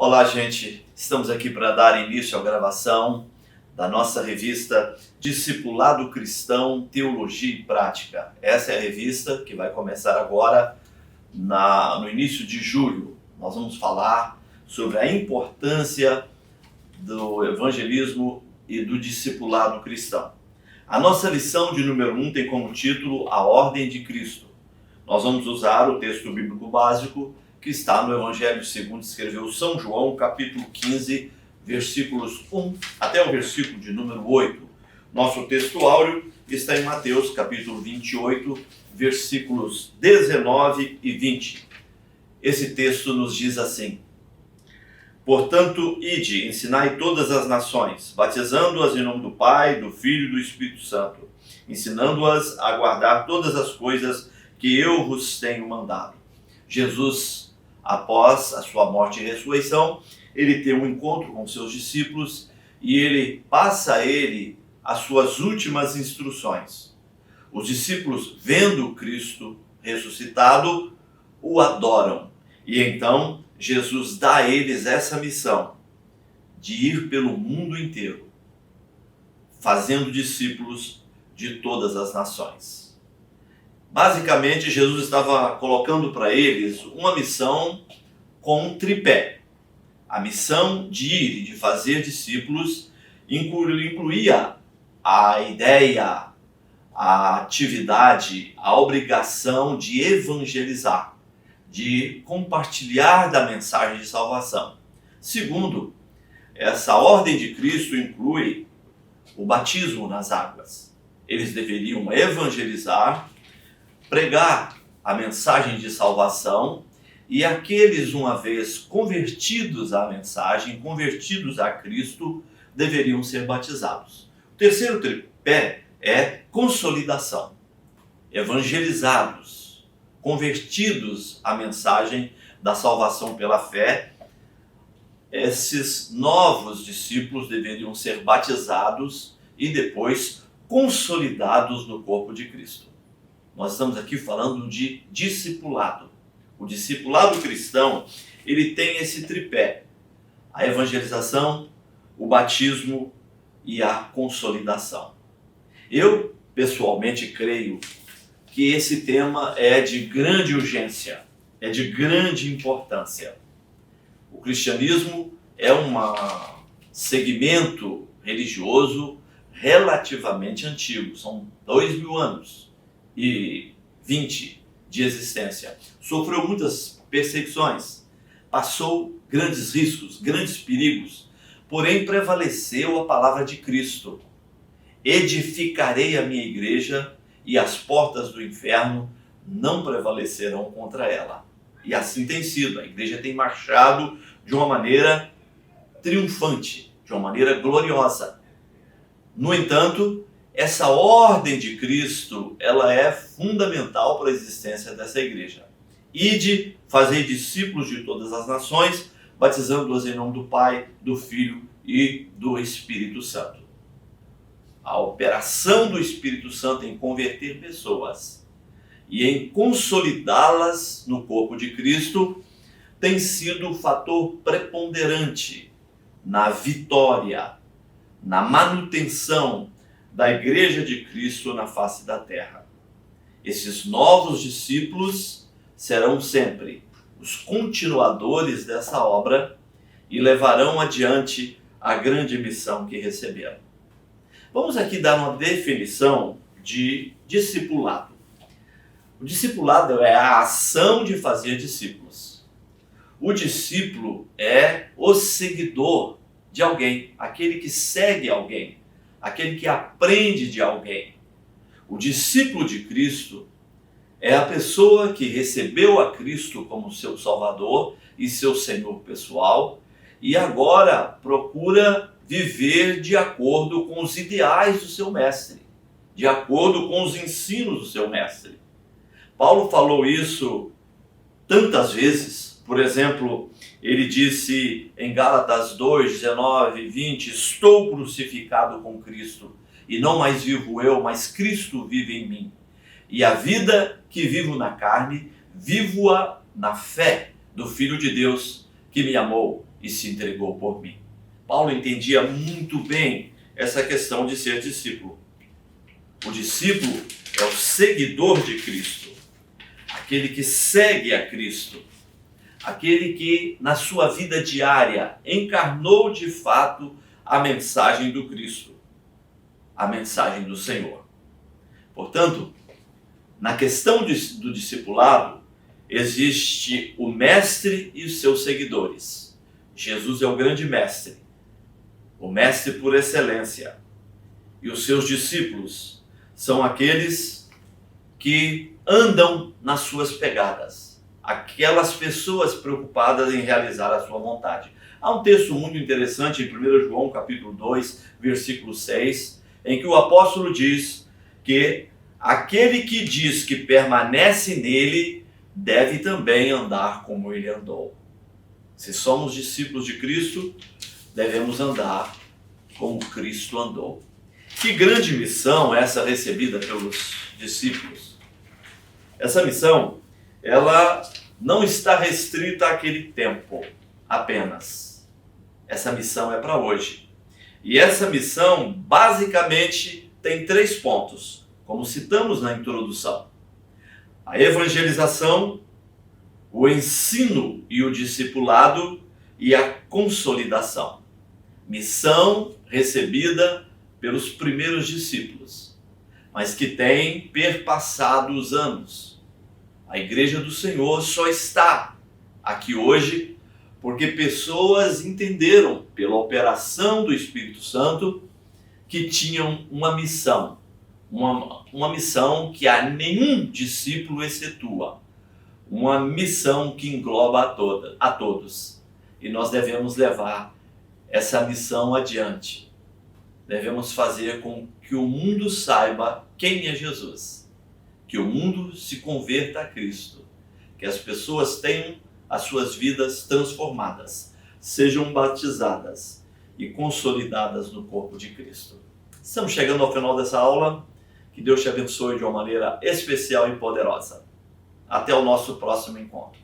Olá, gente. Estamos aqui para dar início à gravação da nossa revista Discipulado Cristão, Teologia e Prática. Essa é a revista que vai começar agora no início de julho. Nós vamos falar sobre a importância do evangelismo e do discipulado cristão. A nossa lição de número 1 tem como título A Ordem de Cristo. Nós vamos usar o texto bíblico básico que está no Evangelho segundo escreveu São João, capítulo 15, versículos 1 até o versículo de número 8. Nosso texto áureo está em Mateus, capítulo 28, versículos 19 e 20. Esse texto nos diz assim: Portanto, ide, ensinai todas as nações, batizando-as em nome do Pai, do Filho e do Espírito Santo, ensinando-as a guardar todas as coisas que eu vos tenho mandado. Jesus, após a sua morte e ressurreição, ele tem um encontro com seus discípulos e ele passa a ele as suas últimas instruções. Os discípulos, vendo Cristo ressuscitado, o adoram. E então Jesus dá a eles essa missão de ir pelo mundo inteiro, fazendo discípulos de todas as nações. Basicamente, Jesus estava colocando para eles uma missão com um tripé. A missão de ir e de fazer discípulos incluía a ideia, a atividade, a obrigação de evangelizar, de compartilhar da mensagem de salvação. Segundo, essa ordem de Cristo inclui o batismo nas águas. Eles deveriam evangelizar, pregar a mensagem de salvação, e aqueles, uma vez convertidos à mensagem, convertidos a Cristo, deveriam ser batizados. O terceiro tripé é consolidação. Evangelizados, convertidos à mensagem da salvação pela fé, esses novos discípulos deveriam ser batizados e depois consolidados no corpo de Cristo. Nós estamos aqui falando de discipulado. O discipulado cristão, ele tem esse tripé: a evangelização, o batismo e a consolidação. Eu, pessoalmente, creio que esse tema é de grande urgência, é de grande importância. O cristianismo é um segmento religioso relativamente antigo, são 2000 anos e 20 de existência. Sofreu muitas perseguições, passou grandes riscos, grandes perigos, porém prevaleceu a palavra de Cristo. Edificarei a minha igreja e as portas do inferno não prevalecerão contra ela. E assim tem sido. A igreja tem marchado de uma maneira triunfante, de uma maneira gloriosa. No entanto, essa ordem de Cristo, ela é fundamental para a existência dessa igreja. Ide, fazei discípulos de todas as nações, batizando-os em nome do Pai, do Filho e do Espírito Santo. A operação do Espírito Santo em converter pessoas e em consolidá-las no corpo de Cristo tem sido o fator preponderante na vitória, na manutenção da Igreja de Cristo na face da terra. Esses novos discípulos serão sempre os continuadores dessa obra e levarão adiante a grande missão que receberam. Vamos aqui dar uma definição de discipulado. O discipulado é a ação de fazer discípulos. O discípulo é o seguidor de alguém, aquele que segue alguém, aquele que aprende de alguém. O discípulo de Cristo é a pessoa que recebeu a Cristo como seu Salvador e seu Senhor pessoal e agora procura viver de acordo com os ideais do seu mestre, de acordo com os ensinos do seu mestre. Paulo falou isso tantas vezes. Por exemplo, ele disse em Gálatas 2, 19 e 20, estou crucificado com Cristo, e não mais vivo eu, mas Cristo vive em mim. E a vida que vivo na carne, vivo-a na fé do Filho de Deus, que me amou e se entregou por mim. Paulo entendia muito bem essa questão de ser discípulo. O discípulo é o seguidor de Cristo, aquele que segue a Cristo, aquele que na sua vida diária encarnou de fato a mensagem do Cristo, a mensagem do Senhor. Portanto, na questão do discipulado, existe o mestre e os seus seguidores. Jesus é o grande mestre, o mestre por excelência. E os seus discípulos são aqueles que andam nas suas pegadas, aquelas pessoas preocupadas em realizar a sua vontade. Há um texto muito interessante em 1 João capítulo 2, versículo 6, em que o apóstolo diz que aquele que diz que permanece nele deve também andar como ele andou. Se somos discípulos de Cristo, devemos andar como Cristo andou. Que grande missão essa recebida pelos discípulos. Essa missão, ela não está restrita àquele tempo apenas. Essa missão é para hoje. E essa missão, basicamente, tem 3 pontos, como citamos na introdução: a evangelização, o ensino e o discipulado e a consolidação. Missão recebida pelos primeiros discípulos, mas que tem perpassado os anos. A Igreja do Senhor só está aqui hoje porque pessoas entenderam, pela operação do Espírito Santo, que tinham uma missão. Uma missão que a nenhum discípulo excetua. Uma missão que engloba a todos. E nós devemos levar essa missão adiante. Devemos fazer com que o mundo saiba quem é Jesus. Que o mundo se converta a Cristo. Que as pessoas tenham as suas vidas transformadas. Sejam batizadas e consolidadas no corpo de Cristo. Estamos chegando ao final dessa aula. Que Deus te abençoe de uma maneira especial e poderosa. Até o nosso próximo encontro.